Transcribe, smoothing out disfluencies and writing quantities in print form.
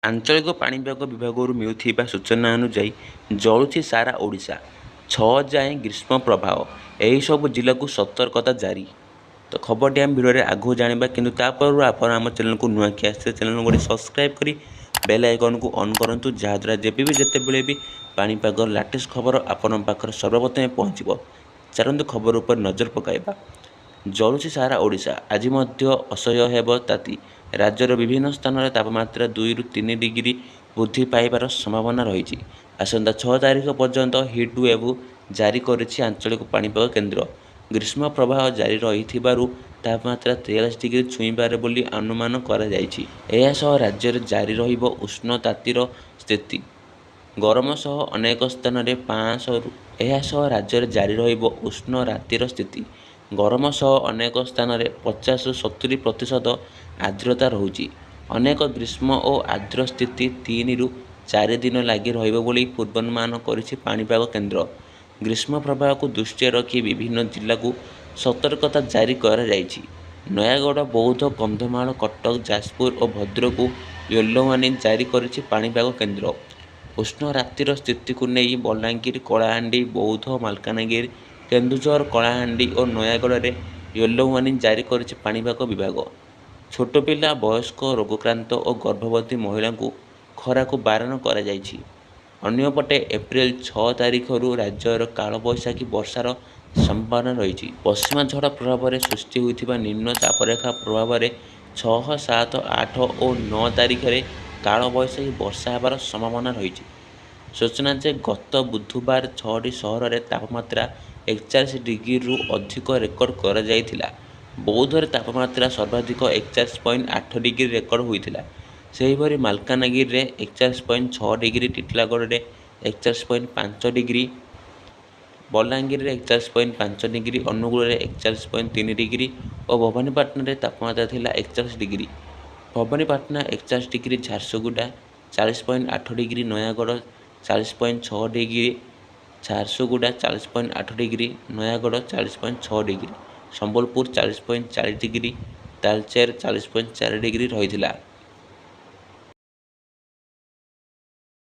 ଆଞ୍ଚଳିକ ପାଣିପାଗ ବିଭାଗରୁ ମିଳୁଥିବା ସୂଚନା ଅନୁଯାୟୀ ଜଳୁଛି ସାରା ଓଡ଼ିଶା। 6 ଯାଏଁ ଗ୍ରୀଷ୍ମ ପ୍ରବାହ। ଏହିସବୁ ଜିଲ୍ଲାକୁ ସତର୍କତା ଜାରି। ତ ଖବରଟି ଆମେ ଭିଡ଼ିଓରେ ଆଗକୁ ଜାଣିବା, କିନ୍ତୁ ତା ପୂର୍ବରୁ ଆପଣ ଆମ ଚ୍ୟାନେଲକୁ ନୂଆକି ଆସିଥିଲେ ଚ୍ୟାନେଲକୁ ଗୋଟେ ସବସ୍କ୍ରାଇବ୍ କରି ବେଲ୍ ଆଇକନ୍କୁ ଅନ୍ କରନ୍ତୁ, ଯାହାଦ୍ୱାରା ଯେତେବେଳେ ବି ପାଣିପାଗର ଲାଟେଷ୍ଟ ଖବର ଆପଣଙ୍କ ପାଖରେ ସର୍ବପ୍ରଥମେ ପହଞ୍ଚିବ। ଚାଲନ୍ତୁ ଖବର ଉପରେ ନଜର ପକାଇବା। ଜଳୁଛି ସାରା ଓଡ଼ିଶା। ଆଜି ମଧ୍ୟ ଅସହ୍ୟ ହେବ ତାତି। ରାଜ୍ୟର ବିଭିନ୍ନ ସ୍ଥାନରେ ତାପମାତ୍ରା 2ରୁ 3 ଡିଗ୍ରୀ ବୃଦ୍ଧି ପାଇବାର ସମ୍ଭାବନା ରହିଛି। ଆସନ୍ତା 6 ତାରିଖ ପର୍ଯ୍ୟନ୍ତ ହିଟ୍ ୱେଭ୍ ଜାରି କରିଛି ଆଞ୍ଚଳିକ ପାଣିପାଗ କେନ୍ଦ୍ର। ଗ୍ରୀଷ୍ମ ପ୍ରବାହ ଜାରି ରହିଥିବାରୁ ତାପମାତ୍ରା 43 ଡିଗ୍ରୀ ଛୁଇଁପାରେ ବୋଲି ଅନୁମାନ କରାଯାଇଛି। ଏହା ସହ ରାଜ୍ୟରେ ଜାରି ରହିବ ଉଷ୍ଣ ତାତିର ସ୍ଥିତି। ଗରମ ସହ ଅନେକ ସ୍ଥାନରେ 500ରୁ ଏହା ସହ ରାଜ୍ୟରେ ଜାରି ରହିବ ଉଷ୍ଣ ରାତିର ସ୍ଥିତି। ଗରମ ସହ ଅନେକ ସ୍ଥାନରେ 50ରୁ 70% ଆର୍ଦ୍ରତା ରହୁଛି। ଅନେକ ଗ୍ରୀଷ୍ମ ଓ ଆର୍ଦ୍ର ସ୍ଥିତି 3ରୁ 4 ଦିନ ଲାଗି ରହିବ ବୋଲି ପୂର୍ବାନୁମାନ କରିଛି ପାଣିପାଗ କେନ୍ଦ୍ର। ଗ୍ରୀଷ୍ମ ପ୍ରବାହକୁ ଦୃଷ୍ଟିରେ ରଖି ବିଭିନ୍ନ ଜିଲ୍ଲାକୁ ସତର୍କତା ଜାରି କରାଯାଇଛି। ନୟାଗଡ଼, ବୌଦ୍ଧ, କନ୍ଧମାଳ, କଟକ, ଯାଜପୁର ଓ ଭଦ୍ରକକୁ ୟେଲୋ ୱାର୍ଣ୍ଣିଂ ଜାରି କରିଛି ପାଣିପାଗ କେନ୍ଦ୍ର। ଉଷ୍ଣ ରାତିର ସ୍ଥିତିକୁ ନେଇ ବଲାଙ୍ଗୀର, କଳାହାଣ୍ଡି, ବୌଦ୍ଧ, ମାଲକାନଗିରି, କେନ୍ଦୁଝର, କଳାହାଣ୍ଡି ଓ ନୟାଗଡ଼ରେ ୟେଲୋ ୱାର୍ଣ୍ଣିଂ ଜାରି କରିଛି ପାଣିପାଗ ବିଭାଗ। ଛୋଟ ପିଲା, ବୟସ୍କ, ରୋଗାକ୍ରାନ୍ତ ଓ ଗର୍ଭବତୀ ମହିଳାଙ୍କୁ ଖରାକୁ ବାରଣ କରାଯାଇଛି। ଅନ୍ୟପଟେ ଏପ୍ରିଲ 6 ତାରିଖରୁ ରାଜ୍ୟର କାଳବୈଶାଖୀ ବର୍ଷାର ସମ୍ଭାବନା ରହିଛି। ପଶ୍ଚିମା ଝଡ଼ ପ୍ରଭାବରେ ସୃଷ୍ଟି ହୋଇଥିବା ନିମ୍ନ ଚାପରେଖା ପ୍ରଭାବରେ 6, 7, 8 ଓ 9 ତାରିଖରେ କାଳବୈଶାଖୀ ବର୍ଷା ହେବାର ସମ୍ଭାବନା ରହିଛି। ସୂଚନା ଯେ ଗତ ବୁଧବାର 6ଟି ସହରରେ ତାପମାତ୍ରା 41 ଡିଗ୍ରୀରୁ ଅଧିକ ରେକର୍ଡ କରାଯାଇଥିଲା। ବୌଦ୍ଧରେ ତାପମାତ୍ରା ସର୍ବାଧିକ 41.8 ଡିଗ୍ରୀ ରେକର୍ଡ ହୋଇଥିଲା। ସେହିପରି ମାଲକାନଗିରିରେ 41.6 ଡିଗ୍ରୀ, ଟିଟିଲାଗଡ଼ରେ 41.5 ଡିଗ୍ରୀ, ବଲାଙ୍ଗୀରରେ 41.5 ଡିଗ୍ରୀ, ଅନୁଗୁଳରେ 41.3 ଡିଗ୍ରୀ ଓ ଭବାନୀପାଟଣାରେ ତାପମାତ୍ରା ଥିଲା 41 degree. Bhawanipatna 41 degree, Jharsuguda 40.8 degree, Nayagarh 40.6 degree, Jharsuguda 40.8 degree, Nayagarh 40.6 degree, Sambalpur 40.4 degree, Talcher 40.4 degree ରହିଥିଲା।